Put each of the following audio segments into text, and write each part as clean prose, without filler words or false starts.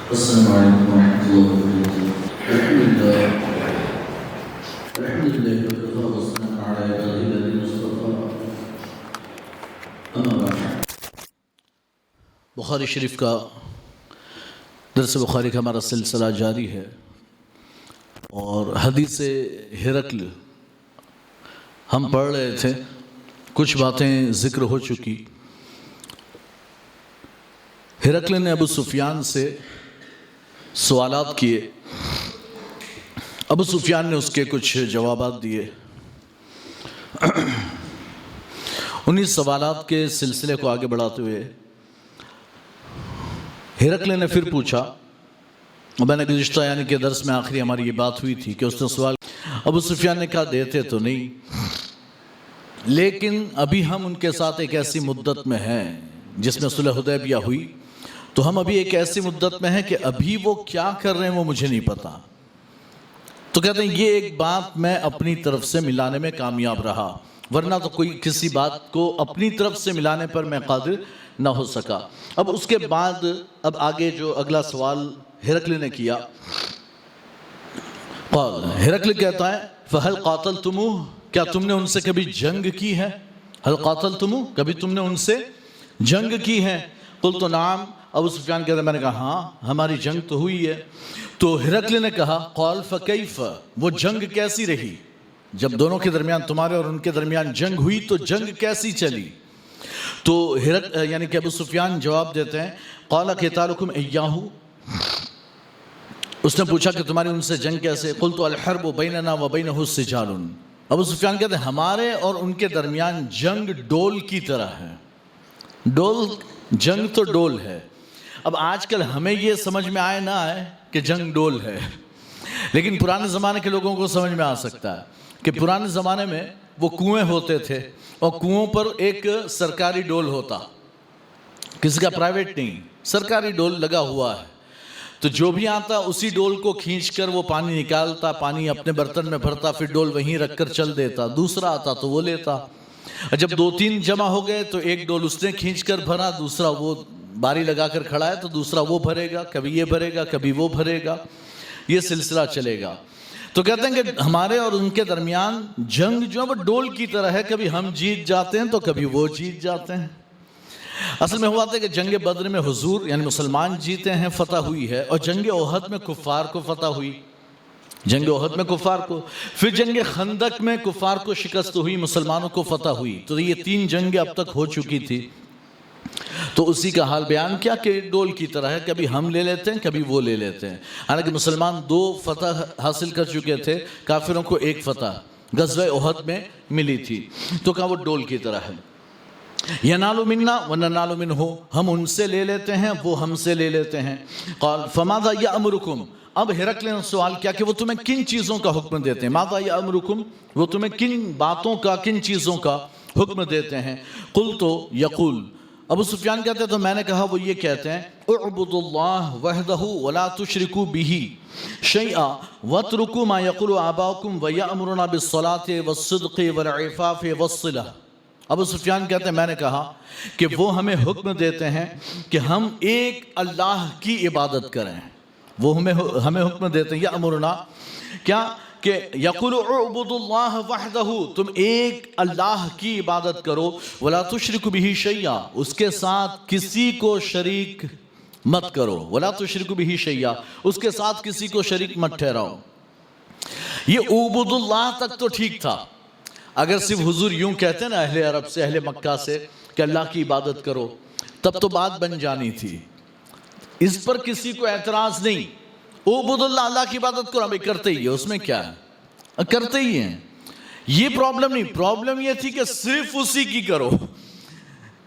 السلام عليكم ورحمة الله وبركاته. الحمد لله وكفى والسلام على عباده الذين اصطفى. أما بعد. بخاری شریف کا درس بخاری کا ہمارا سلسلہ جاری ہے اور حدیث ہرقل ہم پڑھ رہے تھے. کچھ باتیں ذکر ہو چکی. ہرقل نے ابو سفیان سے سوالات کیے. ابو سفیان نے اس کے کچھ جوابات دیے. انہی سوالات کے سلسلے کو آگے بڑھاتے ہوئے ہرقل نے پھر پوچھا. میں نے گزشتہ یعنی کہ درس میں آخری ہماری یہ بات ہوئی تھی کہ اس نے سوال. ابو سفیان نے کہا دیتے تو نہیں، لیکن ابھی ہم ان کے ساتھ ایک ایسی مدت میں ہیں جس میں صلح حدیبیہ ہوئی، تو ہم ابھی ایک ایسی مدت میں ہیں کہ ابھی وہ کیا کر رہے ہیں وہ مجھے نہیں پتا. تو کہتے ہیں یہ ایک بات میں اپنی طرف سے ملانے میں کامیاب رہا، ورنہ تو کوئی کسی بات کو اپنی طرف سے ملانے پر میں قادر نہ ہو سکا. اب اس کے بعد اب آگے جو اگلا سوال ہرقل نے کیا. ہرقل کہتا ہے فَهَلْ قَاتَلْتُمُوهُ، کیا تم نے ان سے کبھی جنگ کی ہے؟ هَلْ قَاتَلْتُمُوهُ، کبھی تم نے ان سے جنگ کی ہے؟ قُلْتُ نعم. ابو سفیان کہتا ہے میں نے کہا ہاں ہماری جنگ تو ہوئی ہے. تو ہرقل نے کہا قال فَكَيْفَ، وہ جنگ کیسی رہی؟ جب دونوں کے درمیان تمہارے اور ان کے درمیان جنگ ہوئی تو جنگ کیسی چلی؟ تو یعنی کہ ابو سفیان جواب دیتے ہیں قال قتالکم ایاہ، اس نے پوچھا کہ تمہاری ان سے جنگ کیسے؟ قلت الحرب بیننا وبینہ سجال. ابو سفیان کہتے ہیں ہمارے اور ان کے درمیان جنگ ڈول کی طرح ہے. ڈول، جنگ تو ڈول ہے. اب آج کل ہمیں یہ سمجھ میں آئے نہ آئے کہ جنگ ڈول ہے، لیکن پرانے زمانے کے لوگوں کو سمجھ میں آ سکتا ہے کہ پرانے زمانے میں وہ کنویں ہوتے تھے اور کنووں پر ایک سرکاری ڈول ہوتا، کسی کا پرائیویٹ نہیں، سرکاری ڈول لگا ہوا ہے. تو جو بھی آتا اسی ڈول کو کھینچ کر وہ پانی نکالتا، پانی اپنے برتن میں بھرتا، پھر ڈول وہیں رکھ کر چل دیتا. دوسرا آتا تو وہ لیتا. جب دو تین جمع ہو گئے تو ایک ڈول اس نے کھینچ کر بھرا، دوسرا وہ باری لگا کر کھڑا ہے تو دوسرا وہ بھرے گا، کبھی یہ بھرے گا کبھی وہ بھرے گا، یہ سلسلہ چلے گا. تو کہتے ہیں کہ ہمارے اور ان کے درمیان جنگ جو ہے وہ ڈول کی طرح ہے، کبھی ہم جیت جاتے ہیں تو کبھی وہ جیت جاتے ہیں. اصل میں ہوا تھا کہ جنگ بدر میں حضور یعنی مسلمان جیتے ہیں، فتح ہوئی ہے، اور جنگ احد میں کفار کو فتح ہوئی. جنگ احد میں کفار کو، پھر جنگ خندق میں کفار کو شکست ہوئی، مسلمانوں کو فتح ہوئی. تو یہ تین جنگیں اب تک ہو چکی تھی. تو اسی کا حال بیان کیا کہ ڈول کی طرح ہے، کبھی ہم لے لیتے ہیں کبھی وہ لے لیتے ہیں. حالانکہ مسلمان دو فتح حاصل کر چکے تھے، کافروں کو ایک فتح غزوہ احد میں ملی تھی. تو کہا وہ ڈول کی طرح ہے. ینالو منا وننالو منہ، ہم ان سے لے لیتے ہیں وہ ہم سے لے لیتے ہیں. قال فماذا یامرکم، اب ہرقل نے سوال کیا کہ وہ تمہیں کن چیزوں کا حکم دیتے ہیں. ماذا یامرکم، وہ تمہیں کن باتوں کا کن چیزوں کا حکم دیتے ہیں. قلت یقول، ابو سفیان کہتے ہیں تو میں نے کہا وہ یہ کہتے ہیں اعبدوا اللہ وحدہ ولا تشرکوا بہ شیئا واترکوا ما یقول آباؤکم ویأمرنا بالصلاة والصدق والعفاف والصلہ. ابو سفیان کہتے ہیں میں نے کہا کہ وہ ہمیں حکم دیتے ہیں کہ ہم ایک اللہ کی عبادت کریں. وہ ہمیں حکم دیتے ہیں یأمرنا کیا کہ یقول اعبدوا اللہ وحدہ، تم ایک اللہ کی عبادت کرو، ولا تشرکوا بہ شیئا، اس کے ساتھ کسی کو شریک مت کرو. ولا تشرکوا بہ شیئا، اس کے ساتھ کسی کو شریک مت ٹھہراؤ. یہ اعبدوا اللہ تک تو ٹھیک تھا. اگر صرف حضور یوں کہتے ہیں نا اہل عرب سے، اہل مکہ سے کہ اللہ کی عبادت کرو، تب تو بات بن جانی تھی. اس پر کسی کو اعتراض نہیں. اعبدوا اللہ، اللہ کی عبادت کرو، ہمیں کرتے ہی ہے، اس میں کیا ہے، کرتے ہی ہیں. یہ پرابلم نہیں. پرابلم یہ تھی کہ صرف اسی کی کرو،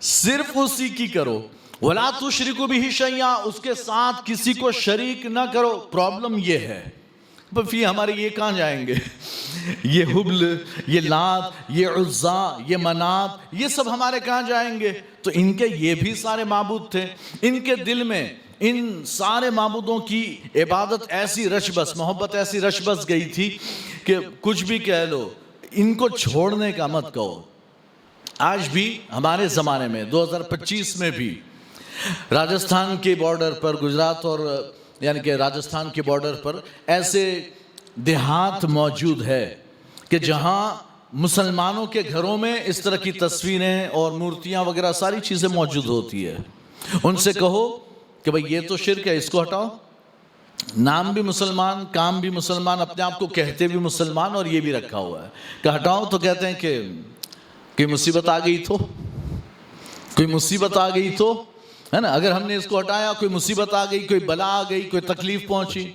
صرف اسی کی کرو. وَلَا تُشْرِكُوا بِهِ شَيْئًا، اس کے ساتھ کسی کو شریک نہ کرو. پرابلم یہ ہے. پھر ہمارے یہ کہاں جائیں گے؟ یہ حبل، یہ لات، یہ عزا، یہ منات، یہ سب ہمارے کہاں جائیں گے؟ تو ان کے یہ بھی سارے معبود تھے. ان کے دل میں ان سارے معبودوں کی عبادت ایسی رش بس، محبت ایسی رش بس گئی تھی کہ کچھ بھی کہہ لو، ان کو چھوڑنے کا مت کہو. آج بھی ہمارے زمانے میں 2025 میں بھی راجستھان کے بارڈر پر، گجرات اور یعنی کہ راجستھان کے بارڈر پر ایسے دیہات موجود ہے کہ جہاں مسلمانوں کے گھروں میں اس طرح کی تصویریں اور مورتیاں وغیرہ ساری چیزیں موجود ہوتی ہے. ان سے کہو کہ بھئی یہ تو شرک ہے، اس کو ہٹاؤ. نام بھی مسلمان، کام بھی مسلمان، اپنے آپ کو کہتے بھی مسلمان، اور یہ بھی رکھا ہوا ہے کہ ہٹاؤ تو کہتے ہیں کہ کوئی مصیبت آ گئی تو، کوئی مصیبت آ گئی تو، ہے نا. اگر ہم نے اس کو ہٹایا کوئی مصیبت آ گئی، کوئی بلا آ گئی، کوئی تکلیف پہنچی.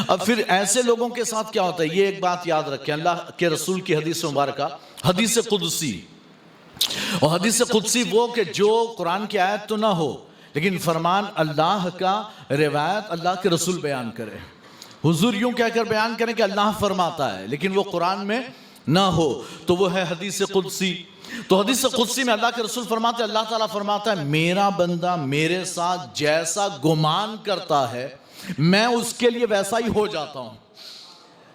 اب پھر ایسے لوگوں کے ساتھ کیا ہوتا ہے؟ یہ ایک بات یاد رکھیں، اللہ کے رسول کی حدیث مبارکہ، حدیث قدسی. اور حدیث قدسی وہ کہ جو قرآن کی آیت تو نہ ہو لیکن فرمان اللہ کا، روایت اللہ کے رسول بیان کرے. حضور یوں کہہ کر بیان کریں کہ اللہ فرماتا ہے لیکن وہ قرآن میں نہ ہو، تو وہ ہے حدیث قدسی. تو حدیث قدسی میں اللہ کے رسول فرماتے ہیں، اللہ تعالیٰ فرماتا ہے میرا بندہ میرے ساتھ جیسا گمان کرتا ہے میں اس کے لیے ویسا ہی ہو جاتا ہوں.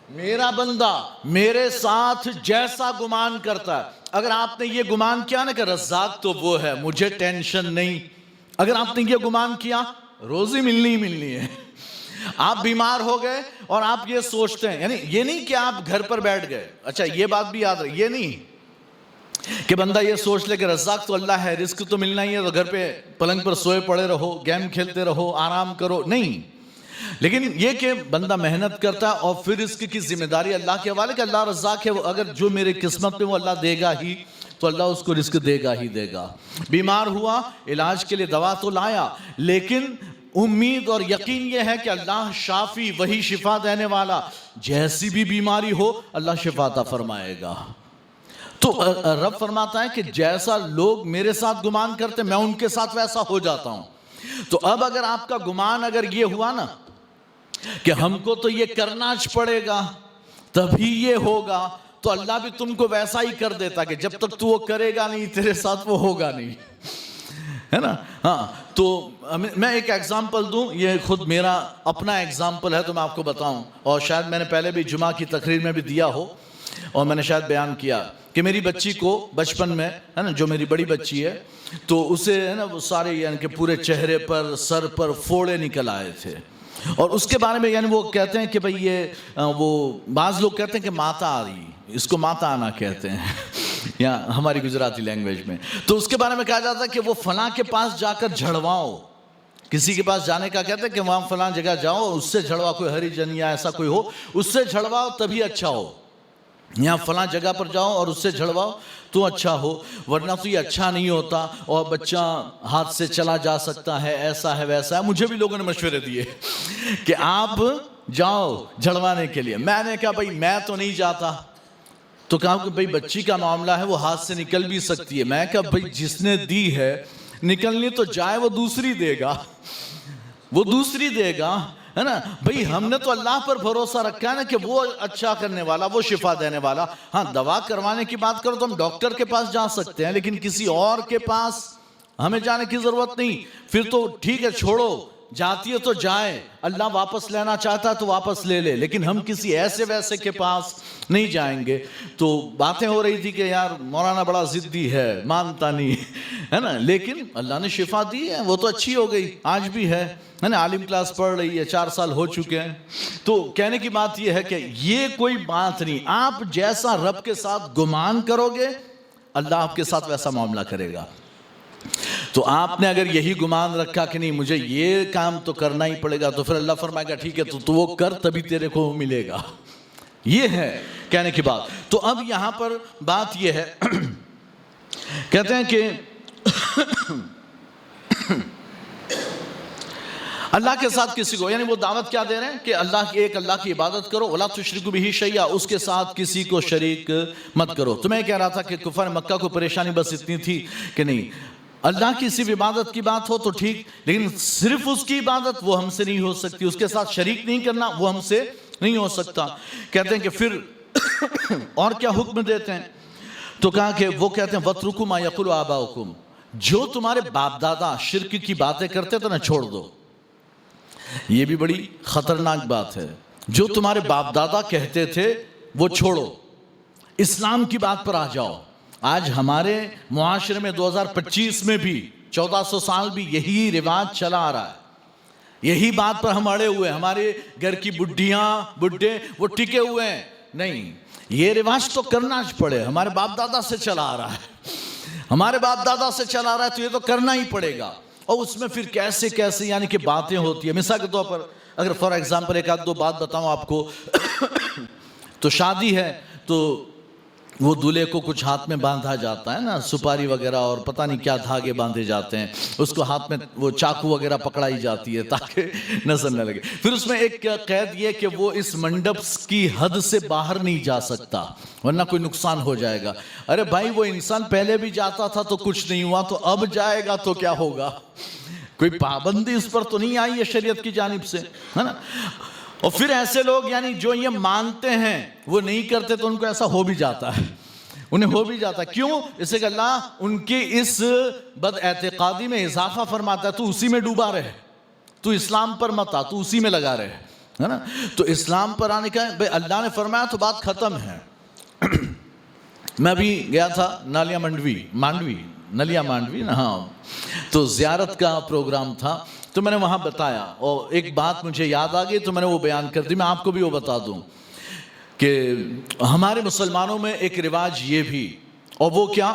میرا بندہ میرے ساتھ جیسا گمان کرتا ہے. اگر آپ نے یہ گمان کیا نا کہ رزاق تو وہ ہے، مجھے ٹینشن نہیں، اگر آپ نے یہ گمان کیا روزی ملنی ہی ملنی ہے. آپ بیمار ہو گئے اور آپ یہ سوچتے ہیں، یعنی یہ نہیں کہ آپ گھر پر بیٹھ گئے، اچھا یہ بات بھی یاد رکھ، یہ نہیں کہ بندہ یہ سوچ لے کہ رزاق تو اللہ ہے، رزق تو ملنا ہی ہے، تو گھر پہ پلنگ پر سوئے پڑے رہو، گیم کھیلتے رہو، آرام کرو. نہیں، لیکن یہ کہ بندہ محنت کرتا ہے اور پھر اس کی ذمہ داری اللہ کے حوالے کہ اللہ رزاق ہے، اگر جو میرے قسمت میں وہ اللہ دے گا ہی تو اللہ اس کو رزق دے گا ہی دے گا. بیمار ہوا، علاج کے لیے دوا تو لایا، لیکن امید اور یقین یہ ہے کہ اللہ شافی، وہی شفا دینے والا، جیسی بھی بیماری ہو اللہ شفا عطا فرمائے گا. تو رب فرماتا ہے کہ جیسا لوگ میرے ساتھ گمان کرتے میں ان کے ساتھ ویسا ہو جاتا ہوں. تو اب اگر آپ کا گمان اگر یہ ہوا نا کہ ہم کو تو یہ کرنا پڑے گا تبھی یہ ہوگا، تو اللہ بھی تم کو ویسا ہی کر دیتا کہ جب تک تو وہ کرے گا نہیں تیرے ساتھ وہ ہوگا نہیں، ہے نا. ہاں، تو میں ایک ایگزامپل دوں، یہ خود میرا اپنا ایگزامپل ہے تو میں آپ کو بتاؤں، اور شاید میں نے پہلے بھی جمعہ کی تقریر میں بھی دیا ہو اور میں نے شاید بیان کیا کہ میری بچی کو بچپن میں، ہے نا، جو میری بڑی بچی ہے، تو اسے ہے نا وہ سارے یعنی کہ پورے چہرے پر، سر پر پھوڑے نکل آئے تھے. اور اس کے بارے میں یعنی وہ کہتے ہیں کہ بھئی یہ وہ بعض لوگ کہتے ہیں کہ ماتا آ رہی، اس کو ماتا آنا کہتے ہیں یا ہماری گجراتی لینگویج میں. تو اس کے بارے میں کہا جاتا ہے کہ وہ فلاں کے پاس جا کر جھڑواؤ، کسی کے پاس جانے کا کہتے ہیں کہ وہاں فلاں جگہ جاؤ، اس سے جھڑواؤ، کوئی ہری جن یا ایسا کوئی ہو اس سے جھڑواؤ تبھی اچھا ہو، یہاں فلاں جگہ پر جاؤ اور اس سے جھڑواؤ تو اچھا ہو، ورنہ تو یہ اچھا نہیں ہوتا اور بچہ ہاتھ سے چلا جا سکتا ہے، ایسا ہے ویسا ہے. مجھے بھی لوگوں نے مشورے دیے کہ آپ جاؤ جھڑوانے کے لیے. میں نے کہا بھائی میں تو نہیں جاتا. تو کہا کہ بھائی بچی کا معاملہ ہے، وہ ہاتھ سے نکل بھی سکتی ہے. میں کہا بھائی جس نے دی ہے نکلنی تو جائے، وہ دوسری دے گا، وہ دوسری دے گا، ہے نا. بھئی ہم نے تو اللہ پر بھروسہ رکھا ہے نا کہ وہ اچھا کرنے والا، وہ شفا دینے والا. ہاں دوا کروانے کی بات کرو تو ہم ڈاکٹر کے پاس جا سکتے ہیں لیکن کسی اور کے پاس ہمیں جانے کی ضرورت نہیں. پھر تو ٹھیک ہے چھوڑو، جاتی ہے تو جائے، اللہ واپس لینا چاہتا ہے تو واپس لے لے، لیکن ہم کسی ایسے ویسے کے پاس نہیں جائیں گے. تو باتیں ہو رہی تھی کہ یار مولانا بڑا ضدی ہے، مانتا نہیں ہے نا، لیکن اللہ نے شفا دی ہے، وہ تو اچھی ہو گئی، آج بھی ہے نا، عالم کلاس پڑھ رہی ہے، 4 سال ہو چکے ہیں. تو کہنے کی بات یہ ہے کہ یہ کوئی بات نہیں، آپ جیسا رب کے ساتھ گمان کرو گے اللہ آپ کے ساتھ ویسا معاملہ کرے گا. تو آپ نے اگر یہی گمان رکھا کہ نہیں مجھے یہ کام تو کرنا ہی پڑے گا، تو پھر اللہ فرمائے گا ٹھیک ہے تو وہ کر تبھی تیرے کو ملے گا. یہ ہے کہنے کی بات. تو اب یہاں پر بات یہ ہے کہتے ہیں کہ اللہ کے ساتھ کسی کو، یعنی وہ دعوت کیا دے رہے ہیں کہ اللہ کی عبادت کرو، وَلَا تُشْرِكُوا بِهِ شَيْئًا، اس کے ساتھ کسی کو شریک مت کرو. تو میں کہہ رہا تھا کہ کفار مکہ کو پریشانی بس اتنی تھی کہ نہیں اللہ کی صرف عبادت کی بات ہو تو ٹھیک، لیکن صرف اس کی عبادت وہ ہم سے نہیں ہو سکتی، اس کے ساتھ شریک نہیں کرنا وہ ہم سے نہیں ہو سکتا. کہتے ہیں کہ پھر اور کیا حکم دیتے ہیں؟ تو کہا کہ وہ کہتے ہیں وَاتْرُكُوا مَا يَقُولُ آبَاؤُكُمْ، جو تمہارے باپ دادا شرک کی باتیں کرتے تھے نا چھوڑ دو. یہ بھی بڑی خطرناک بات ہے. جو تمہارے باپ دادا کہتے تھے وہ چھوڑو، اسلام کی بات پر آ جاؤ. آج ہمارے معاشرے میں 2025 میں بھی 1400 سال بھی یہی رواج چلا آ رہا ہے، یہی بات پر ہم اڑے ہوئے ہیں، ہمارے گھر کی بڈھیاں بڈھے وہ ٹکے ہوئے ہیں. نہیں، یہ رواج تو کرنا پڑے، ہمارے باپ دادا سے چلا آ رہا ہے، ہمارے باپ دادا سے چلا آ رہا ہے، تو یہ تو کرنا ہی پڑے گا. اور اس میں پھر کیسے کیسے یعنی کہ باتیں ہوتی ہیں. مثال کے طور پر اگر فار ایگزامپل ایک آدھ دو بات بتاؤں آپ کو، تو شادی ہے تو وہ دولہے کو کچھ ہاتھ میں باندھا جاتا ہے نا، سپاری وغیرہ اور پتہ نہیں کیا دھاگے باندھے جاتے ہیں، اس کو ہاتھ میں وہ چاقو وغیرہ پکڑائی جاتی ہے تاکہ نظر نہ لگے. پھر اس میں ایک قید یہ کہ وہ اس منڈپ کی حد سے باہر نہیں جا سکتا ورنہ کوئی نقصان ہو جائے گا. ارے بھائی، وہ انسان پہلے بھی جاتا تھا تو کچھ نہیں ہوا، تو اب جائے گا تو کیا ہوگا؟ کوئی پابندی اس پر تو نہیں آئی ہے شریعت کی جانب سے، ہے نا. اور پھر ایسے لوگ یعنی جو یہ مانتے ہیں وہ نہیں کرتے تو ان کو ایسا ہو بھی جاتا ہے، انہیں ہو بھی جاتا ہے. کیوں؟ اس سے کہ اللہ ان کی اس بد اعتقادی میں اضافہ فرماتا ہے، تو اسی میں ڈوبا رہے، تو اسلام پر مت آ، تو اسی میں لگا رہے، ہے نا. تو اسلام پر آنے کا بھئی اللہ نے فرمایا تو بات ختم ہے. میں بھی گیا تھا نالیا مانڈوی نا، ہاں، تو زیارت کا پروگرام تھا، تو میں نے وہاں بتایا اور ایک بات مجھے یاد آ گئی تو میں نے وہ بیان کر دی. میں آپ کو بھی وہ بتا دوں کہ ہمارے مسلمانوں میں ایک رواج یہ بھی، اور وہ کیا،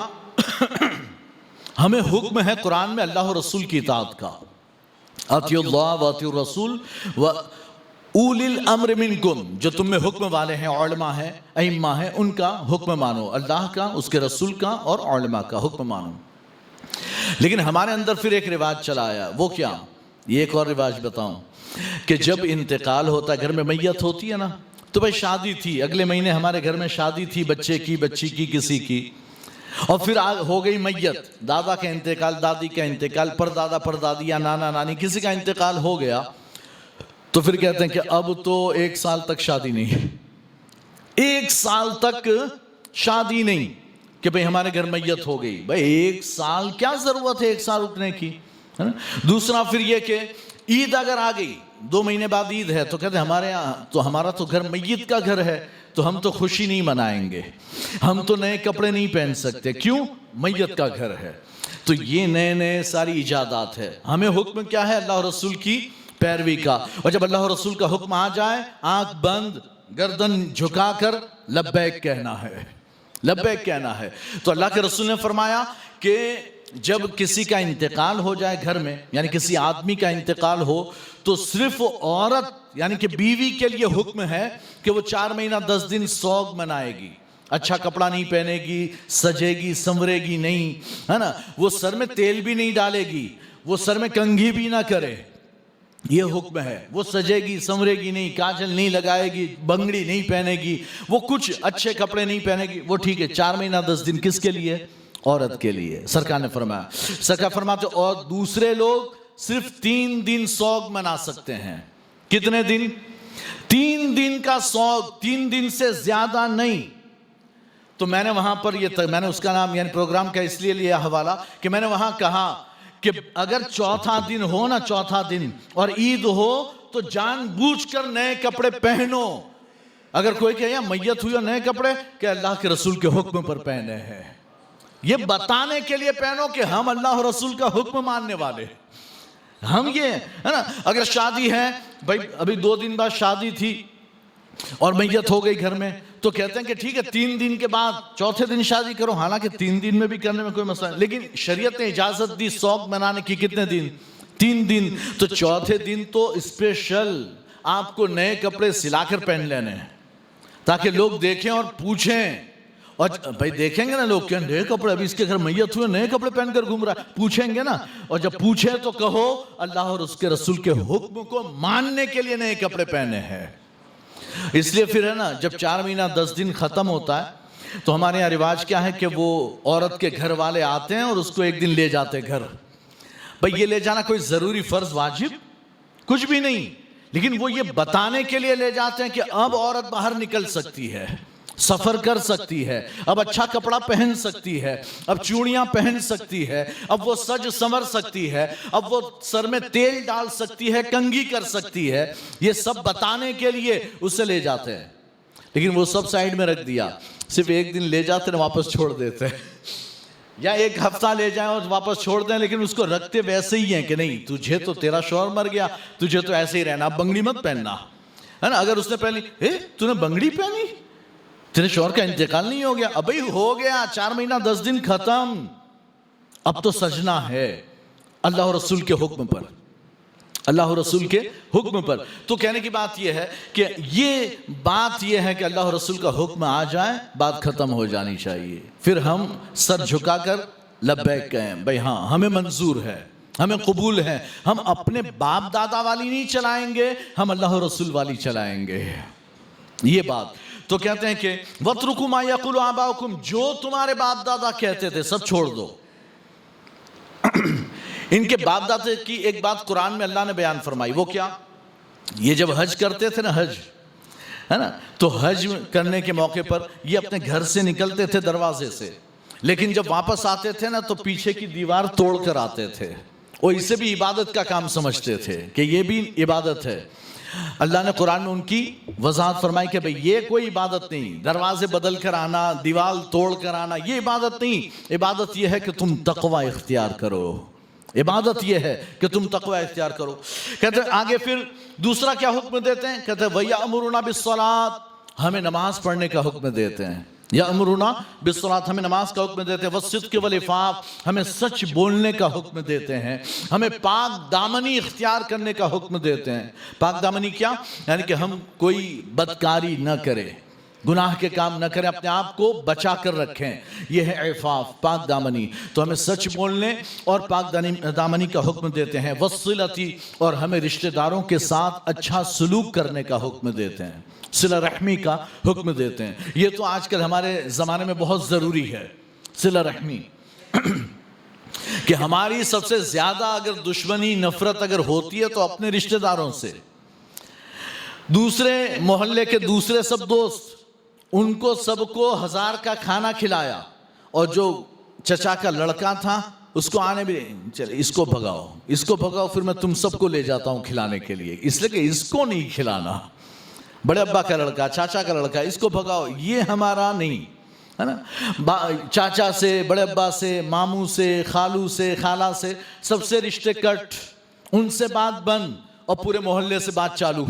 ہمیں حکم ہے قرآن میں اللہ و رسول کی اطاعت کا. اطیعوا اللہ و اطیعوا الرسول و اولی الامر منکم، جو تم میں حکم والے ہیں، علماء ہیں، ائمہ ہیں، ان کا حکم مانو، اللہ کا، اس کے رسول کا اور علماء کا حکم مانو. لیکن ہمارے اندر پھر ایک رواج چلا آیا. وہ کیا؟ یہ ایک اور رواج بتاؤں کہ جب انتقال ہوتا ہے، گھر میں میت ہوتی ہے نا، تو بھائی شادی تھی، اگلے مہینے ہمارے گھر میں شادی تھی، بچے کی، بچی کی، کسی کی، اور پھر ہو گئی میت، دادا کا انتقال، دادی کا انتقال، پردادا پردادی یا نانا نانی کسی کا انتقال ہو گیا، تو پھر کہتے ہیں کہ اب تو 1 سال تک شادی نہیں، 1 سال تک شادی نہیں، کہ بھئی ہمارے گھر میت ہو گئی. بھئی 1 سال کیا ضرورت ہے 1 سال رکنے کی؟ دوسرا پھر یہ کہ عید اگر آ گئی، 2 مہینے بعد عید ہے، تو کہتے ہیں ہمارے یہاں تو ہمارا تو گھر میت کا گھر ہے، تو ہم تو خوشی نہیں منائیں گے، ہم تو نئے کپڑے نہیں پہن سکتے. کیوں؟ میت کا گھر ہے. تو یہ نئے ساری ایجادات ہے. ہمیں حکم کیا ہے؟ اللہ اور رسول کی پیروی کا. اور جب اللہ اور رسول کا حکم آ جائے، آنکھ بند، گردن جھکا کر لبیک کہنا ہے، لبیک کہنا ہے. تو اللہ کے رسول نے فرمایا کہ جب کسی کا انتقال ہو جائے گھر میں، یعنی کسی آدمی کا انتقال ہو، تو صرف عورت یعنی کہ بیوی کے لیے حکم ہے کہ وہ 4 مہینہ 10 دن سوگ منائے گی، اچھا کپڑا نہیں پہنے گی، سجے گی سنورے گی نہیں، ہے نا، وہ سر میں تیل بھی نہیں ڈالے گی، وہ سر میں کنگھی بھی نہ کرے، یہ حکم ہے. وہ سجے گی سنورے گی نہیں، کاجل نہیں لگائے گی، بنگڑی نہیں پہنے گی، وہ کچھ اچھے کپڑے نہیں پہنے گی، وہ ٹھیک ہے. 4 مہینہ 10 دن کس کے لیے؟ عورت کے لیے. سرکار نے فرمایا، سرکار فرماتے اور دوسرے لوگ صرف 3 دن سوگ منا سکتے ہیں. کتنے دن؟ 3 دن کا سوگ، 3 دن سے زیادہ نہیں. تو میں نے وہاں پر میں نے اس کا نام یعنی پروگرام کا اس لیے لیا حوالہ کہ میں نے وہاں کہا کہ اگر چوتھا دن ہو نا، چوتھا دن اور عید ہو، تو جان بوجھ کر نئے کپڑے پہنو. اگر کوئی کہے یا میت ہوئی اور نئے کپڑے، کہ اللہ کے رسول کے حکم پر پہنے ہیں، یہ بتانے کے لیے پہنو کہ ہم اللہ اور رسول کا حکم ماننے والے، ہم یہ ہے نا. اگر شادی ہے، بھائی ابھی 2 دن بعد شادی تھی اور میت ہو گئی گھر میں، تو کہتے ہیں کہ ٹھیک ہے 3 دن کے بعد چوتھے دن شادی کرو. حالانکہ 3 دن میں بھی کرنے میں کوئی مسئلہ نہیں، لیکن شریعت نے اجازت دی سوگ منانے کی. کتنے دن؟ 3 دن. تو چوتھے دن تو اسپیشل آپ کو نئے کپڑے سلا کر پہن لینے ہیں، تاکہ لوگ دیکھیں اور پوچھیں. اور بھائی دیکھیں گے نا لوگ کہ نئے کپڑے، ابھی اس کے گھر میت ہوئے، نئے کپڑے پہن کر گھوم رہا ہے، پوچھیں گے نا. اور جب پوچھیں تو کہو اللہ اور اس کے رسول کے حکم کو ماننے کے لیے نئے کپڑے پہنے ہیں. اس لیے پھر ہے نا، جب 4 مہینہ 10 دن ختم ہوتا ہے تو ہمارے یہاں رواج کیا ہے کہ وہ عورت کے گھر والے آتے ہیں اور اس کو 1 دن لے جاتے گھر. بھئی یہ لے جانا کوئی ضروری فرض واجب کچھ بھی نہیں، لیکن وہ یہ بتانے کے لیے لے جاتے ہیں کہ اب عورت باہر نکل سکتی ہے، سفر کر سکتی ہے، اب اچھا کپڑا پہن سکتی ہے، اب چوڑیاں پہن سکتی ہے، اب وہ سج سنور سکتی ہے، اب وہ سر میں تیل ڈال سکتی ہے، کنگھی کر سکتی ہے. یہ سب بتانے کے لیے اسے لے جاتے ہیں. لیکن وہ سب سائیڈ میں رکھ دیا، صرف 1 دن لے جاتے ہیں واپس چھوڑ دیتے ہیں. یا ایک ہفتہ لے جائیں اور واپس چھوڑ دیں، لیکن اس کو رکھتے ویسے ہی ہیں کہ نہیں تجھے تو تیرا شوہر مر گیا، تجھے تو ایسے ہی رہنا، اب بنگڑی مت پہننا، ہے نا. اگر اس نے پہنی، تو نے بنگڑی پہنی، تیرے شوہر کا انتقال نہیں ہو گیا؟ ابھی ہو گیا، 4 مہینہ 10 دن ختم، اب تو سجنا ہے اللہ اور رسول کے حکم پر، اللہ اور رسول کے حکم پر. تو کہنے کی بات یہ ہے کہ یہ ہے کہ اللہ اور رسول کا حکم آ جائے، بات ختم ہو جانی چاہیے. پھر ہم سر جھکا کر لبیک کہیں، بھئی ہاں ہمیں منظور ہے، ہمیں قبول ہے. ہم اپنے باپ دادا والی نہیں چلائیں گے، ہم اللہ اور رسول والی چلائیں گے. یہ بات تو کہتے ہیں کہ وَاتْرُكُوا مَا يَقُولُ آبَاؤُكُمْ، جو تمہارے باپ دادا کہتے تھے سب چھوڑ دو. ان کے باپ دادا کی ایک بات قرآن میں اللہ نے بیان فرمائی، وہ کیا؟ یہ جب حج کرتے تھے نا، حج ہے نا، تو حج کرنے کے موقع پر یہ اپنے گھر سے نکلتے تھے دروازے سے، لیکن جب واپس آتے تھے نا تو پیچھے کی دیوار توڑ کر آتے تھے، اور اسے بھی عبادت کا کام سمجھتے تھے کہ یہ بھی عبادت ہے. اللہ نے قرآن میں ان کی وضاحت فرمائی کہ بھئی یہ کوئی عبادت نہیں، دروازے بدل کر آنا، دیوار توڑ کر آنا، یہ عبادت نہیں. عبادت یہ ہے کہ تم تقوی اختیار کرو، عبادت یہ ہے کہ تم تقوی اختیار کرو. کہتے ہیں آگے پھر دوسرا کیا حکم دیتے ہیں؟ کہتے ہیں وَيَأْمُرُونَ بِالصَّلَاةِ، ہمیں نماز پڑھنے کا حکم دیتے ہیں. یأمرنا بالصلاۃ، ہمیں نماز کا حکم دیتے ہیں. والصدق والعفاف، ہمیں سچ بولنے کا حکم دیتے ہیں. ہمیں پاک دامنی اختیار کرنے کا حکم دیتے ہیں. پاک دامنی کیا؟ یعنی کہ ہم کوئی بدکاری نہ کریں، گناہ کے کام نہ کریں، اپنے آپ کو بچا کر رکھیں. یہ ہے عفاف، پاک دامنی. تو ہمیں سچ بولنے اور پاک دامنی کا حکم دیتے ہیں. والصلۃ، اور ہمیں رشتہ داروں کے ساتھ اچھا سلوک کرنے کا حکم دیتے ہیں، صلہ رحمی کا حکم دیتے ہیں. یہ تو آج کل ہمارے زمانے میں بہت ضروری ہے، صلہ رحمی. کہ ہماری سب سے زیادہ اگر دشمنی نفرت اگر ہوتی ہے تو اپنے رشتہ داروں سے. دوسرے محلے کے دوسرے سب دوست، ان کو سب کو 1000 کا کھانا کھلایا، اور جو چچا کا لڑکا تھا اس کو آنے بھی چلے، اس کو بھگاؤ، پھر میں تم سب کو لے جاتا ہوں کھلانے کے لیے، اس لیے کہ اس کو نہیں کھلانا. بڑے ابا کا لڑکا، چاچا کا لڑکا، اس کو بھگاؤ، یہ ہمارا نہیں ہے نا. چاچا سے، بڑے ابا سے، ماموں سے، خالو سے، خالہ سے، سب سے رشتے کٹ، ان سے بات بند، اور پورے محلے سے بات چالو.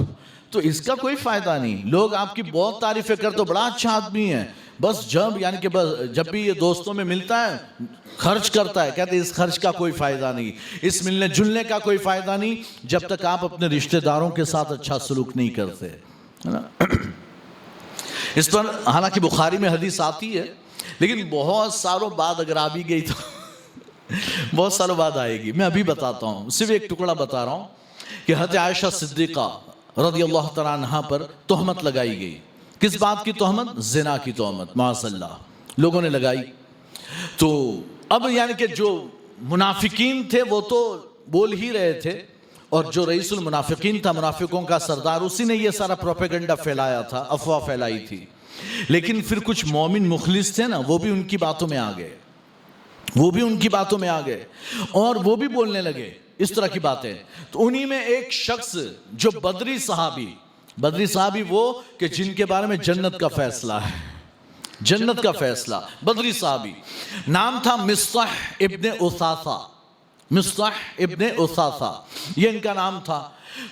تو اس کا کوئی فائدہ نہیں. لوگ آپ کی بہت تعریفیں کرتے ہو، بڑا اچھا آدمی ہے، بس جب بھی یہ دوستوں میں ملتا ہے خرچ کرتا ہے. کہتے ہیں اس خرچ کا کوئی فائدہ نہیں، اس ملنے جلنے کا کوئی فائدہ نہیں، جب تک آپ اپنے رشتہ داروں کے ساتھ اچھا سلوک نہیں کرتے. اس پر حالانکہ بخاری میں حدیث آتی ہے، لیکن بہت سالوں بعد اگر آ بھی گئی تو بہت سالوں بعد آئے گی. میں ابھی بتاتا ہوں، صرف ایک ٹکڑا بتا رہا ہوں کہ حضرت عائشہ صدیقہ رضی اللہ تعالیٰ عنہ پر تہمت لگائی گئی. کس بات کی تہمت؟ زنا کی تہمت، معاذ اللہ لوگوں نے لگائی. تو اب یعنی کہ جو منافقین تھے وہ تو بول ہی رہے تھے، اور جو رئیس المنافقین تھا، منافقوں کا سردار، اسی نے یہ سارا پروپیگنڈا پھیلایا تھا، افواہ پھیلائی تھی. لیکن پھر کچھ مومن مخلص تھے نا، وہ بھی ان کی باتوں میں آ گئے، اور وہ بھی بولنے لگے اس طرح کی باتیں. تو انہی میں ایک شخص جو بدری صحابی وہ کہ جن کے بارے میں جنت کا فیصلہ ہے، جنت کا فیصلہ، بدری صحابی، نام تھا مصطح ابن اثاثہ، یہ ان کا نام تھا.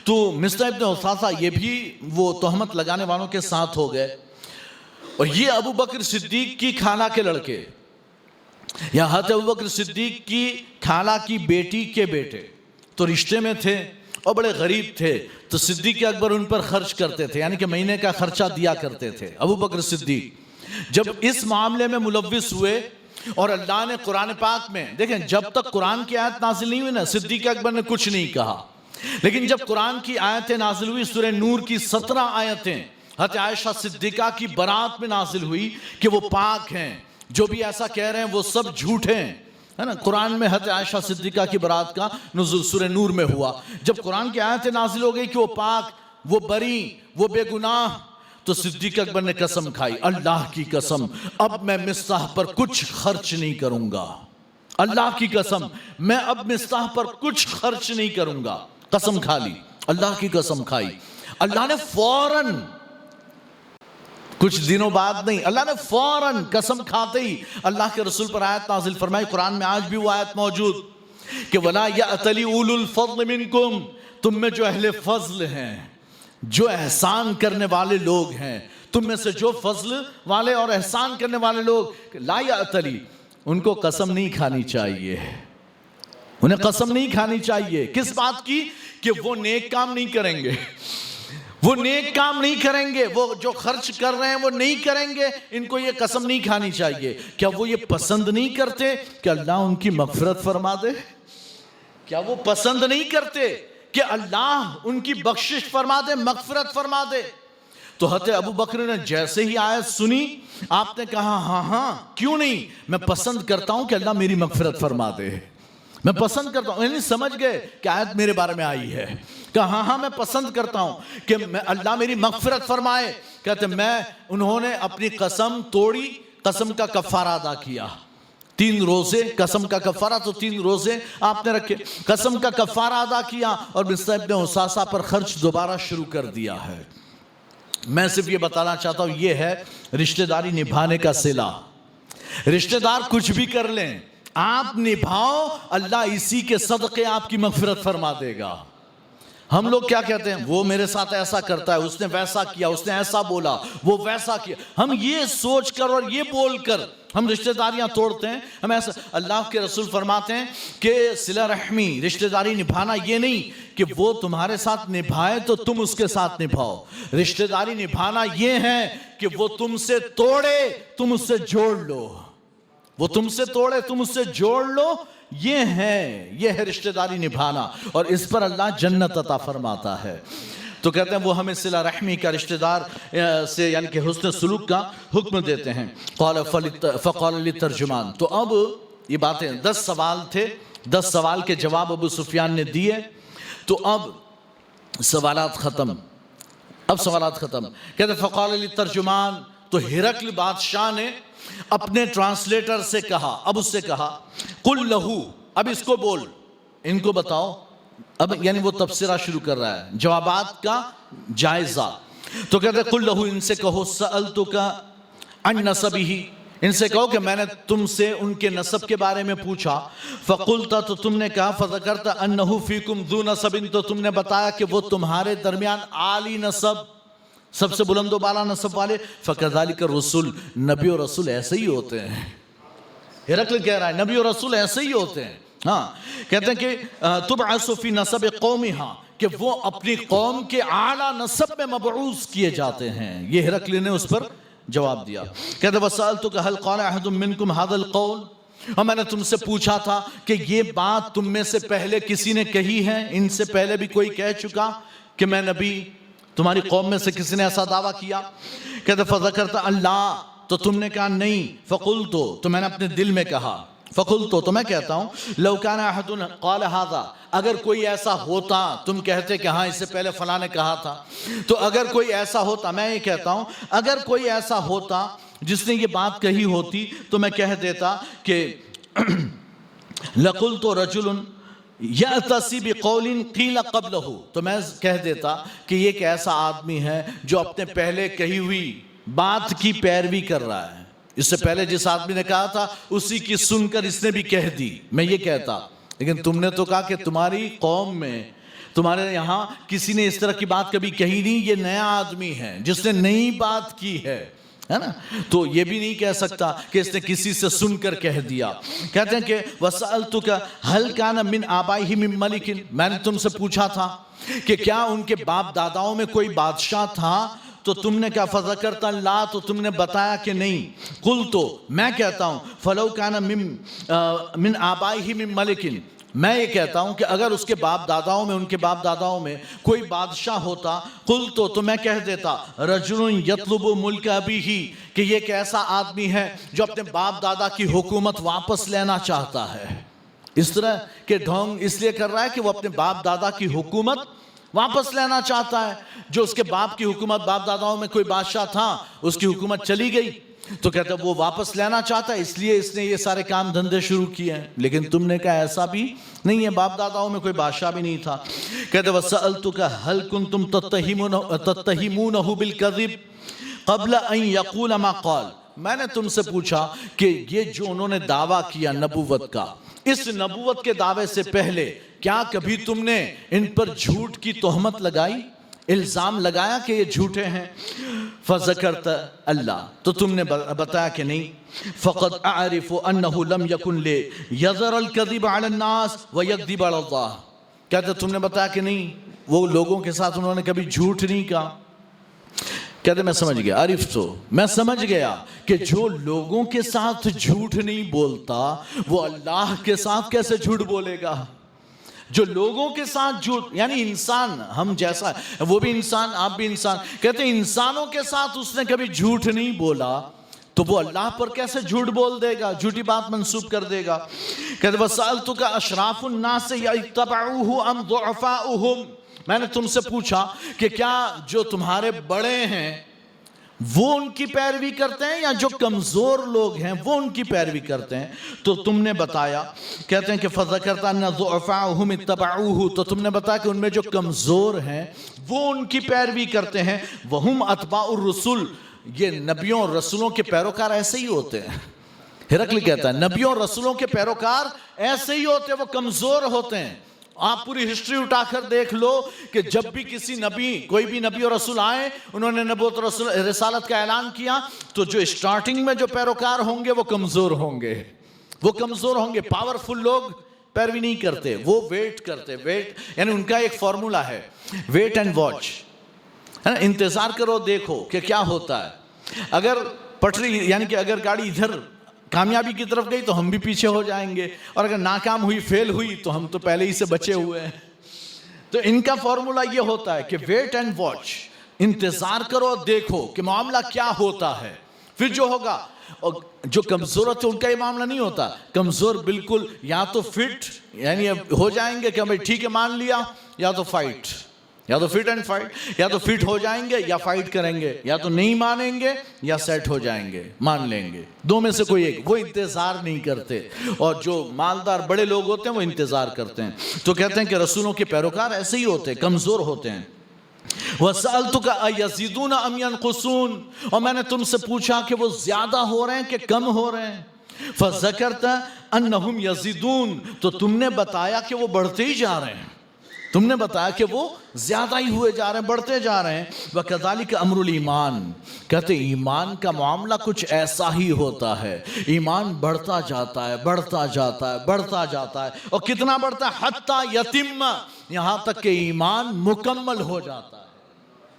تو مصطح ابن اثاثہ یہ بھی وہ تہمت لگانے والوں کے ساتھ ہو گئے. اور یہ ابو بکر صدیق کی خالہ کے لڑکے، یا حضرت ابو بکر صدیق کی خالہ کی بیٹی کے بیٹے تو رشتے میں تھے اور بڑے غریب تھے. تو صدیق اکبر ان پر خرچ کرتے تھے، یعنی کہ مہینے کا خرچہ دیا کرتے تھے. ابو بکر صدیق جب اس معاملے میں ملوث ہوئے، اور اللہ نے قرآن پاک میں دیکھیں، جب تک قرآن کی آیت نازل نہیں ہوئی نا، صدیق اکبر نے کچھ نہیں کہا. لیکن جب قرآن کی آیتیں نازل ہوئی، سورہ نور کی 17 آیتیں حضرت عائشہ صدیقہ کی برات میں نازل ہوئی کہ وہ پاک ہیں، جو بھی ایسا کہہ رہے ہیں وہ سب جھوٹے ہیں، ہے نا. قرآن میں حضرت عائشہ صدیقہ کی برات کا نزول سورہ نور میں ہوا. جب قرآن کی آیتیں نازل ہو گئی کہ وہ پاک، وہ بری، وہ بے گناہ، تو صدیق اکبر نے قسم کھائی، اللہ کی قسم اب میں مصطح پر کچھ خرچ نہیں کروں گا، اللہ کی قسم میں اب مصطح پر کچھ خرچ نہیں کروں گا. قسم کھا لی، اللہ کی قسم کھائی. اللہ نے فوراً کچھ دنوں بعد نہیں، اللہ نے فوراً قسم کھاتے ہی اللہ کے رسول پر آیت نازل فرمائی. قرآن میں آج بھی وہ آیت موجود کہ وَلَا يَأْتَلِ أُولُو الْفَضْلِ مِنْكُمْ، تم میں جو اہل فضل ہیں، جو احسان کرنے والے لوگ ہیں، تم میں سے جو فضل والے اور احسان کرنے والے لوگ، لا یأتلی، ان کو قسم نہیں کھانی چاہیے. انہیں قسم نہیں کھانی چاہیے. کس بات کی؟ کہ وہ نیک کام نہیں کریں گے، وہ نیک کام نہیں کریں گے، وہ جو خرچ کر رہے ہیں وہ نہیں کریں گے. ان کو یہ قسم نہیں کھانی چاہیے. کیا وہ یہ پسند نہیں کرتے کہ اللہ ان کی مغفرت فرما دے؟ کیا وہ پسند نہیں کرتے کہ اللہ ان کی بخشش فرما دے، مغفرت فرما دے؟ تو حضرت ابو بکر نے جیسے ہی آیت سنی، آپ نے کہا ہاں کیوں نہیں، میں پسند کرتا ہوں کہ اللہ میری مغفرت فرما دے. میں پسند کرتا ہوں. یعنی سمجھ گئے کہ آیت میرے بارے میں آئی ہے. کہا ہاں میں پسند کرتا ہوں کہ اللہ میری مغفرت فرمائے. کہتے انہوں نے اپنی قسم توڑی، قسم کا کفارہ ادا کیا. 3 روزے قسم کا کفارہ، تو 3 روزے آپ نے رکھے، قسم کا کفارہ ادا کیا اور مصعب ابن اساسہ پر خرچ دوبارہ شروع کر دیا ہے. میں صرف یہ بتانا چاہتا ہوں، یہ ہے رشتہ داری نبھانے کا صلہ. رشتہ دار کچھ بھی کر لیں، آپ نبھاؤ، اللہ اسی کے صدقے آپ کی مغفرت فرما دے گا. ہم لوگ کیا کہتے ہیں، وہ میرے ساتھ ایسا کرتا ہے، اس نے ویسا کیا، اس نے ایسا بولا، وہ ویسا کیا. ہم یہ سوچ کر اور یہ بول کر ہم رشتہ داریاں توڑتے ہیں. ہم ایسا، اللہ کے رسول فرماتے ہیں کہ صلہ رحمی، رشتہ داری نبھانا یہ نہیں کہ وہ تمہارے ساتھ نبھائے تو تم اس کے ساتھ نبھاؤ. رشتہ داری نبھانا یہ ہے کہ وہ تم سے توڑے تم اس سے جوڑ لو، وہ تم سے توڑے تم اس سے جوڑ لو. یہ ہے رشتہ داری نبھانا، اور اس پر اللہ جنت عطا فرماتا ہے. تو کہتے ہیں وہ ہمیں صلہ رحمی کا، رشتہ دار سے یعنی کہ حسن سلوک کا حکم دیتے ہیں. فقال للترجمان، تو اب یہ باتیں 10 سوال تھے، 10 سوال کے جواب ابو سفیان نے دیے. تو اب سوالات ختم، کہتے ہیں فقال للترجمان، تو ہرقل بادشاہ نے اپنے ٹرانسلیٹر سے کہا، اب اس سے کہا قل لہو، اب اس کو بول، ان کو بتاؤ. اب یعنی وہ تبصرہ شروع کر رہا ہے، جوابات کا جائزہ. تو کہتے ہیں قل لہو، ان سے کہو سألتک عن نسبہ، ان سے کہو کہ میں نے تم سے ان کے نسب کے بارے میں پوچھا. فقلت، تو تم نے کہا، فذکرت انہ فیکم ذو نسب، تو تم نے بتایا کہ وہ تمہارے درمیان عالی نسب، سب سے بلند و بالا نسب والے. فَكَذَلِكَ الرُّسُلُ، نبی اور رسول ایسے ہی ہوتے ہیں. ہرقل کہہ رہا ہے نبی اور رسول ایسے ہی ہوتے ہیں. ہاں، کہتے ہیں کہ تُبْعَثُ فِي نَسَبِ قَوْمِهَا، کہ وہ اپنی قوم کے اعلیٰ نسب میں مبعوث کیے جاتے ہیں. یہ ہرقل نے اس پر جواب دیا. کہتے ہیں وَسَأَلْتُكَ هَلْ قَالَ أَحَدٌ مِّنْكُمْ هَذَا الْقَوْلَ، اور میں نے تم سے پوچھا تھا کہ یہ بات تم میں سے پہلے کسی نے کہی ہے، ان سے پہلے بھی کوئی کہہ چکا کہ میں نبی، تمہاری قوم میں سے کسی نے ایسا دعویٰ کیا؟ کہتے فذکرت اللہ، تو تم نے کہا نہیں. فقلتو، تو میں نے اپنے دل میں کہا، فقلتو، تو میں کہتا ہوں لو کان احد قال هذا، اگر کوئی ایسا ہوتا، تم کہتے کہ ہاں اس سے پہلے فلاں نے کہا تھا، تو اگر کوئی ایسا ہوتا، میں یہ کہتا ہوں اگر کوئی ایسا ہوتا جس نے یہ بات کہی ہوتی تو میں کہہ دیتا کہ لقلت رجل یأتسی بقول قیل قبلہ، تو میں کہہ دیتا کہ یہ ایک ایسا آدمی ہے جو اپنے پہلے کہی ہوئی بات کی پیروی کر رہا ہے. اس سے پہلے جس آدمی نے کہا تھا اسی کی سن کر اس نے بھی کہہ دی. میں یہ کہتا، لیکن تم نے تو کہا کہ تمہاری قوم میں، تمہارے یہاں کسی نے اس طرح کی بات کبھی کہی نہیں، یہ نیا آدمی ہے جس نے نئی بات کی ہے نا. تو یہ بھی نہیں کہہ سکتا کہ اس نے کسی سے سن کر کہہ دیا. کہتے ہیں کہ وَسَأَلْتُكَ هَلْ كَانَ مِنْ آبَائِهِ مِنْ مَلِكٍ، میں نے تم سے پوچھا تھا کہ کیا ان کے باپ داداؤں میں کوئی بادشاہ تھا، تو تم نے کہا فذکرت اللہ، تو تم نے بتایا کہ نہیں. قلتو، میں کہتا ہوں فلو کان من آبائہ من ملکن، میں یہ کہتا ہوں کہ اگر اس کے باپ داداؤں میں، ان کے باپ داداؤں میں کوئی بادشاہ ہوتا، قلتو، تو میں کہہ دیتا رجل یطلب ملک ابیہ، کہ یہ ایک ایسا آدمی ہے جو اپنے باپ دادا کی حکومت واپس لینا چاہتا ہے. اس طرح کے ڈھونگ اس لیے کر رہا ہے کہ وہ اپنے باپ دادا کی حکومت واپس لینا چاہتا ہے. جو اس کے باپ کی حکومت، باپ داداؤں میں کوئی بادشاہ تھا، اس کی حکومت چلی گئی، تو کہتا ہے وہ واپس لینا چاہتا ہے، اس لیے اس نے یہ سارے کام دھندے شروع کیے ہیں. لیکن تم نے کہا ایسا بھی نہیں ہے، باپ داداؤں میں کوئی بادشاہ بھی نہیں تھا. کہتے وَسَأَلْتُكَ هَلْ كُنْتُمْ تَتَّهِمُونَهُ بِالْكَذِبِ قبل ان یقول ما قال، میں نے تم سے پوچھا کہ یہ جو انہوں نے دعویٰ کیا نبوت کا، اس نبوت کے دعوے سے پہلے کیا کبھی تم نے ان پر جھوٹ کی تہمت لگائی، الزام لگایا کہ یہ جھوٹے ہیں؟ فذکرت اللہ، تو تم نے بتایا کہ نہیں۔ فقد اعرف انه لم يكن ليذر الكذب على الناس ويكذب على الله، کہتے تم نے بتایا کہ نہیں وہ لوگوں کے ساتھ انہوں نے کبھی جھوٹ نہیں کہا۔ کہتے میں سمجھ گیا، عارف تو میں سمجھ گیا کہ جو لوگوں کے ساتھ جھوٹ نہیں بولتا وہ اللہ کے ساتھ کیسے جھوٹ بولے گا؟ جو لوگوں کے ساتھ جھوٹ، یعنی انسان ہم جیسا ہے، وہ بھی انسان، آپ بھی انسان، کہتے ہیں انسانوں کے ساتھ اس نے کبھی جھوٹ نہیں بولا تو وہ اللہ پر کیسے جھوٹ بول دے گا، جھوٹی بات منسوب کر دے گا۔ کہتے وَسَأَلْتُكَ أَشْرَافُ النَّاسِ يَتَّبَعُوهُ أَمْ ضُعَفَاؤُهُمْ، میں نے تم سے پوچھا کہ کیا جو تمہارے بڑے ہیں وہ ان کی پیروی کرتے ہیں یا جو کمزور لوگ ہیں وہ ان کی پیروی کرتے ہیں؟ تو تم نے بتایا، کہتے ہیں کہ فَذَكَرْتَ أَنَّ ضُعَفَاؤُهُمْ اتَّبَعُوهُ، تو تم نے بتایا کہ ان میں جو کمزور ہیں وہ ان کی پیروی کرتے ہیں۔ وَهُمْ أَتْبَاءُ الرُّسُلِ، یہ نبیوں اور رسولوں کے پیروکار ایسے ہی ہوتے ہیں۔ ہرقل کہتا ہے نبیوں اور رسولوں کے پیروکار ایسے ہی ہوتے ہیں، وہ کمزور ہوتے ہیں۔ آپ پوری ہسٹری اٹھا کر دیکھ لو کہ جب بھی کسی نبی، کوئی بھی نبی اور رسول آئے، انہوں نے نبوت اور رسالت کا اعلان کیا تو جو اسٹارٹنگ میں جو پیروکار ہوں گے وہ کمزور ہوں گے، وہ کمزور ہوں گے۔ پاورفل لوگ پیروی نہیں کرتے، وہ ویٹ کرتے، ویٹ یعنی ان کا ایک فارمولا ہے، ویٹ اینڈ واچ، انتظار کرو دیکھو کہ کیا ہوتا ہے۔ اگر پٹری یعنی کہ اگر گاڑی ادھر کامیابی کی طرف گئی تو ہم بھی پیچھے ہو جائیں گے، اور اگر ناکام ہوئی، فیل ہوئی تو ہم تو پہلے ہی سے بچے ہوئے ہیں۔ تو ان کا فارمولا یہ ہوتا ہے کہ ویٹ اینڈ واچ، انتظار کرو دیکھو کہ معاملہ کیا ہوتا ہے، پھر جو ہوگا۔ اور جو کمزور ہوتے ہیں ان کا یہ معاملہ نہیں ہوتا، کمزور بالکل یا تو فٹ یعنی ہو جائیں گے کہ بھائی ٹھیک ہے مان لیا، یا تو فائٹ، یا تو فٹ اینڈ فائٹ، یا تو فٹ ہو جائیں گے یا فائٹ کریں گے، یا تو نہیں مانیں گے یا سیٹ ہو جائیں گے، مان لیں گے، دو میں سے کوئی ایک۔ وہ انتظار نہیں کرتے، اور جو مالدار بڑے لوگ ہوتے ہیں وہ انتظار کرتے ہیں۔ تو کہتے ہیں کہ رسولوں کے پیروکار ایسے ہی ہوتے ہیں، کمزور ہوتے ہیں۔ وَسَأَلْتُكَ أَيَزِيدُونَ أَمْ يَنْقُصُونَ، اور میں نے تم سے پوچھا کہ وہ زیادہ ہو رہے ہیں کہ کم ہو رہے ہیں؟ فَذَكَرْتَ أَنَّهُمْ يَزِيدُونَ، تو تم نے بتایا کہ وہ بڑھتے ہی جا رہے ہیں، تم نے بتایا کہ وہ زیادہ ہی ہوئے جا رہے ہیں، بڑھتے جا رہے ہیں۔ وَكَذَلِكَ أَمْرُ الْإِيمَانِ، کہتے ایمان کا معاملہ کچھ ایسا ہی ہوتا ہے، ایمان بڑھتا جاتا ہے، بڑھتا جاتا ہے، بڑھتا جاتا ہے، اور کتنا بڑھتا ہے؟ حَتَّى يَتِمَّ، یہاں تک کہ ایمان مکمل ہو جاتا ہے۔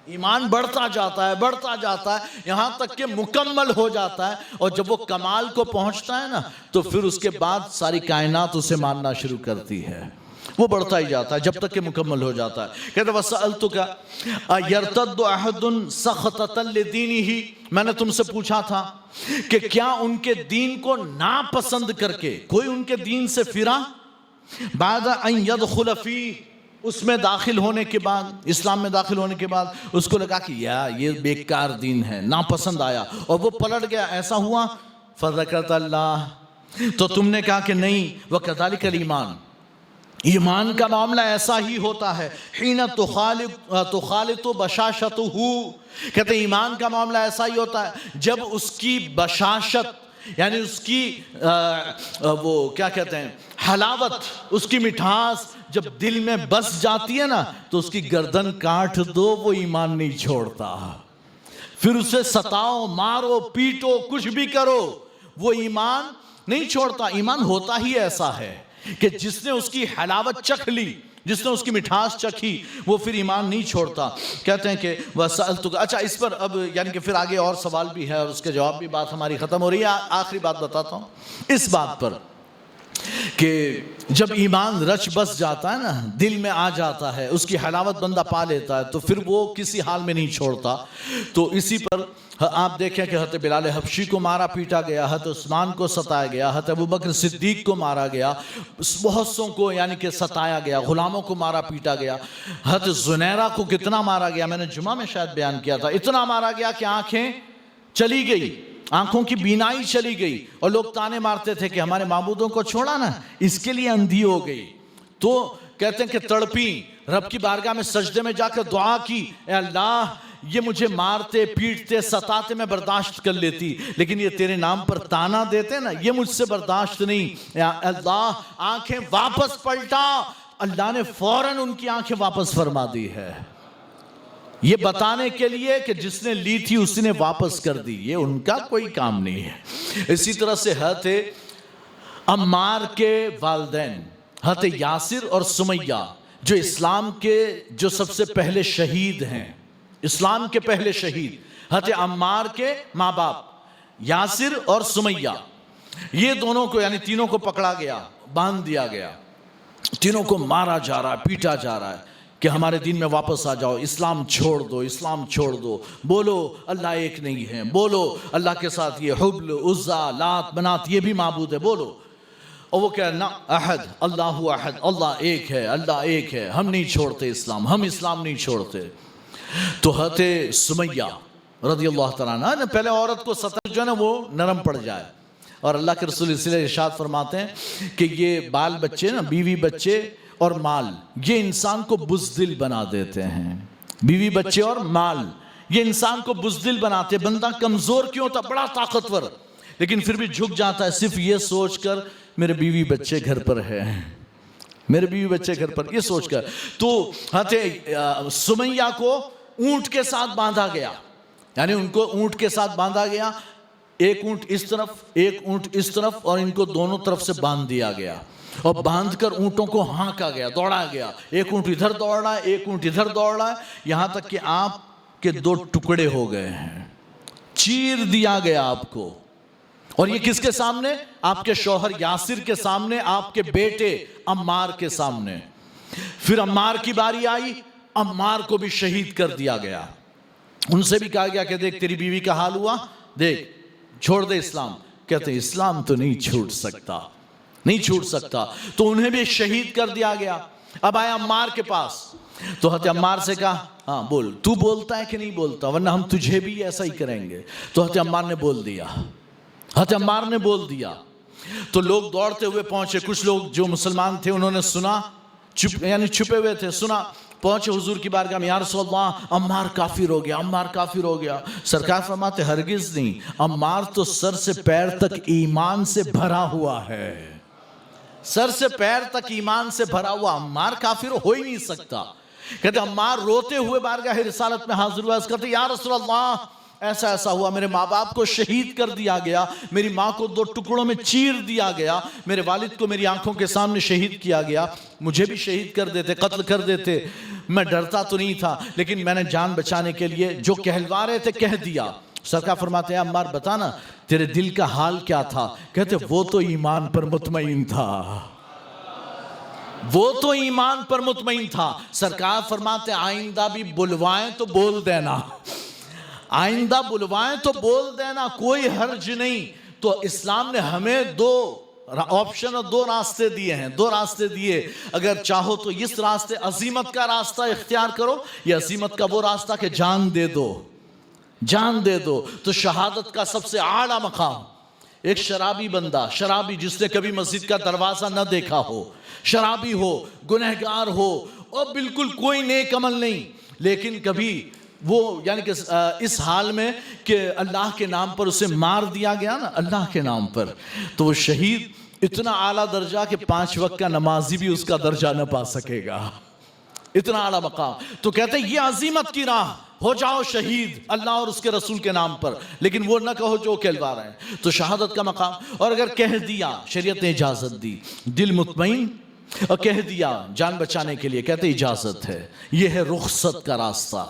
ایمان بڑھتا جاتا ہے، بڑھتا جاتا ہے، یہاں تک کہ مکمل ہو جاتا ہے، اور جب وہ کمال کو پہنچتا ہے نا تو پھر اس کے بعد ساری کائنات اسے ماننا شروع کرتی ہے، وہ بڑھتا ہی جاتا ہے جب تک کہ مکمل ہو جاتا ہے۔ کہتے وَسَأَلْتُكَ أَيَرْتَدُّ أَحَدٌ سَخَطَةً لِدِينِهِ، میں نے تم سے پوچھا تھا کہ کیا ان کے دین کو ناپسند کر کے کوئی ان کے دین سے پھرا، بعد ان يدخل فيه، اس میں داخل ہونے کے بعد، اسلام میں داخل ہونے کے بعد اس کو لگا کہ یہ بیکار دین ہے، ناپسند آیا اور وہ پلٹ گیا، ایسا ہوا؟ فذکرت اللہ، تو تم نے کہا کہ نہیں۔ وَكَذَلِكَ الْإِيمَانُ، ایمان کا معاملہ ایسا ہی ہوتا ہے، حین تخالط بشاشتہ، کہتے ہیں ایمان کا معاملہ ایسا ہی ہوتا ہے جب اس کی بشاشت یعنی اس کی وہ کیا کہتے ہیں حلاوت، اس کی مٹھاس جب دل میں بس جاتی ہے نا تو اس کی گردن کاٹ دو، وہ ایمان نہیں چھوڑتا، پھر اسے ستاؤ، مارو، پیٹو، کچھ بھی کرو، وہ ایمان نہیں چھوڑتا۔ ایمان ہوتا ہی ایسا ہے کہ جس نے اس کی حلاوت چکھ لی، جس نے اس کی مٹھاس چکھی، وہ پھر ایمان نہیں چھوڑتا۔ کہتے ہیں کہ وَسَأَلْتُكَ، اچھا اس پر اب یعنی کہ پھر آگے اور سوال بھی ہے اور اس کے جواب بھی، بات ہماری ختم ہو رہی ہے۔ آخری بات بتاتا ہوں اس بات پر کہ جب ایمان رچ بس جاتا ہے نا، دل میں آ جاتا ہے، اس کی حلاوت بندہ پا لیتا ہے، تو پھر وہ کسی حال میں نہیں چھوڑتا۔ تو اسی پر آپ دیکھیں کہ حضرت بلال حبشی کو مارا پیٹا گیا، حضرت عثمان کو ستایا گیا، حضرت ابوبکر صدیق کو مارا گیا، بہت سوں کو یعنی کہ ستایا گیا، غلاموں کو مارا پیٹا گیا، حضرت زنیرہ کو کتنا مارا گیا، میں نے جمعہ میں شاید بیان کیا تھا، اتنا مارا گیا کہ آنکھیں چلی گئی، آنکھوں کی بینائی چلی گئی، اور لوگ تانے مارتے تھے کہ ہمارے معبودوں کو چھوڑا نا، اس کے لیے اندھی ہو گئی۔ تو کہتے ہیں کہ تڑپی، رب کی بارگاہ میں سجدے میں جا کر دعا کی، اے اللہ یہ مجھے مارتے پیٹتے ستاتے میں برداشت کر لیتی، لیکن یہ تیرے نام پر تانا دیتے نا، یہ مجھ سے برداشت نہیں۔ یا اللہ آنکھیں واپس پلٹا، اللہ نے فوراً ان کی آنکھیں واپس فرما دی ہے، یہ بتانے کے لیے کہ جس نے لی تھی اس نے واپس کر دی، یہ ان کا کوئی کام نہیں ہے۔ اسی طرح سے حضرت عمار کے والدین حضرت یاسر اور سمیہ جو اسلام کے جو سب سے پہلے شہید ہیں، اسلام کے پہلے شہید، حضرت عمار کے ماں باپ یاسر اور سمیہ، یہ دونوں کو یعنی تینوں کو پکڑا گیا، باندھ دیا گیا، تینوں کو مارا جا رہا ہے، پیٹا جا رہا ہے کہ ہمارے دین میں واپس آ جاؤ، اسلام چھوڑ دو، اسلام چھوڑ دو، بولو اللہ ایک نہیں ہے، بولو اللہ کے ساتھ یہ حبل عزا لات منات یہ بھی معبود ہے، بولو۔ اور وہ کہہ نا احد اللہ احد، اللہ ایک ہے، اللہ ایک ہے، ہم نہیں چھوڑتے اسلام، ہم اسلام نہیں چھوڑتے۔ تو حضرت سمیہ رضی اللہ تعالیٰ عنہ، پہلے عورت کو سطر جو ہے نا وہ نرم پڑ جائے، اور اللہ کے رسول اس لیے ارشاد فرماتے ہیں کہ یہ بال بچے نا، بیوی بچے اور مال، یہ انسان کو بزدل بنا دیتے ہیں، بیوی بچے اور مال یہ انسان کو بزدل بناتے، بندہ کمزور کیوں ہوتا، بڑا طاقتور لیکن پھر بھی جھک جاتا ہے صرف یہ سوچ کر میرے بیوی بچے گھر پر ہے، میرے بیوی بچے گھر پر، یہ سوچ کر۔ تو حضرت سمیہ کو اونٹ کے ساتھ باندھا گیا، یعنی ان کو اونٹ کے ساتھ باندھا گیا، ایک اونٹ اس طرف ایک اونٹ اس طرف، اور ان کو دونوں طرف سے باندھ دیا گیا، اور باندھ کر اونٹوں کو ہانکا گیا، دوڑا گیا، ایک اونٹ ادھر دوڑ رہا ہے ایک اونٹ ادھر دوڑ رہا ہے، یہاں تک کہ آپ کے دو ٹکڑے ہو گئے ہیں، چیر دیا گیا آپ کو۔ اور یہ کس کے سامنے؟ آپ کے شوہر یاسر کے سامنے، آپ کے بیٹے عمار کے سامنے۔ پھر عمار کی باری آئی، عمار کو بھی شہید کر دیا گیا، ان سے بھی کہا گیا کہ دیکھ تیری بیوی کا حال ہوا، دیکھ چھوڑ دے اسلام، کہتے ہیں اسلام تو نہیں چھوٹ سکتا، نہیں چھوٹ سکتا، تو انہیں بھی شہید کر دیا گیا۔ اب آیا عمار کے پاس، تو حضرت عمار سے کہا ہاں بول، تو بولتا ہے کہ نہیں بولتا، ورنہ ہم تجھے بھی ایسا ہی کریں گے۔ تو حضرت عمار نے بول دیا، حضرت عمار نے بول دیا۔ تو لوگ دوڑتے ہوئے پہنچے، کچھ لوگ جو مسلمان تھے انہوں نے سنا، یعنی چھپے ہوئے تھے، سنا، پہنچے حضور کی بارگاہ میں، یا رسول اللہ عمار کافر ہو گیا، عمار کافر ہو گیا۔ سرکار فرماتے ہرگز نہیں، عمار تو سر سے پیر تک ایمان سے بھرا ہوا ہے، سر سے پیر تک ایمان سے بھرا ہوا، عمار کافر ہو ہی نہیں سکتا۔ کہتے عمار روتے ہوئے بارگاہ رسالت میں حاضر ہوا، اس کہتے یا رسول اللہ ایسا ایسا ہوا، میرے ماں باپ کو شہید کر دیا گیا، میری ماں کو دو ٹکڑوں میں چیر دیا گیا، میرے والد کو میری آنکھوں کے سامنے شہید کیا گیا، مجھے بھی شہید کر دیتے، قتل کر دیتے، میں ڈرتا تو نہیں تھا لیکن میں نے جان بچانے کے لیے جو کہلوا رہے تھے کہہ دیا۔ سرکار فرماتے ہیں عمار بتانا تیرے دل کا حال کیا تھا؟ کہتے وہ تو ایمان پر مطمئن تھا، وہ تو ایمان پر مطمئن تھا۔ سرکار فرماتے آئندہ بھی بلوائیں تو بول دینا، آئندہ بلوائیں تو بول دینا، کوئی حرج نہیں۔ تو اسلام نے ہمیں دو آپشن اور دو راستے دیے ہیں، دو راستے دیے، اگر چاہو تو اس راستے عزیمت کا راستہ اختیار کرو، یا عزیمت کا وہ راستہ کہ جان دے دو، جان دے دو۔ تو شہادت کا سب سے اعلیٰ مقام ایک شرابی بندہ، شرابی جس نے کبھی مسجد کا دروازہ نہ دیکھا ہو، شرابی ہو، گنہگار ہو، اور بالکل کوئی نیک عمل نہیں، لیکن کبھی وہ یعنی کہ اس حال میں کہ اللہ کے نام پر اسے مار دیا گیا نا، اللہ کے نام پر، تو وہ شہید اتنا اعلیٰ درجہ کہ 5 وقت کا نمازی بھی اس کا درجہ نہ پا سکے گا، اتنا اعلیٰ مقام۔ تو کہتے ہیں یہ عظیمت کی راہ، ہو جاؤ شہید اللہ اور اس کے رسول کے نام پر، لیکن وہ نہ کہو جو کہلوا رہے ہیں۔ تو شہادت کا مقام، اور اگر کہہ دیا، شریعت نے اجازت دی، دل مطمئن، اور کہہ دیا جان بچانے کے لیے، کہتے اجازت ہے، یہ ہے رخصت کا راستہ،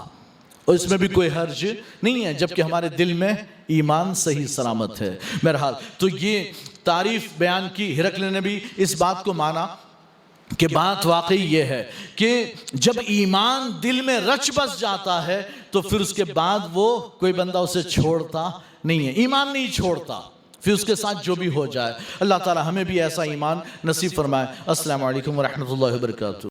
اور اس میں بھی کوئی حرج نہیں ہے جبکہ ہمارے دل میں ایمان صحیح سلامت ہے۔ بہرحال تو یہ تعریف بیان کی، ہرقل نے بھی اس بات کو مانا کہ بات واقعی یہ ہے کہ جب ایمان دل میں رچ بس جاتا ہے تو پھر اس کے بعد وہ کوئی بندہ اسے چھوڑتا نہیں ہے، ایمان نہیں چھوڑتا، پھر اس کے ساتھ جو بھی ہو جائے۔ اللہ تعالی ہمیں بھی ایسا ایمان نصیب فرمائے۔ السلام علیکم ورحمۃ اللہ وبرکاتہ۔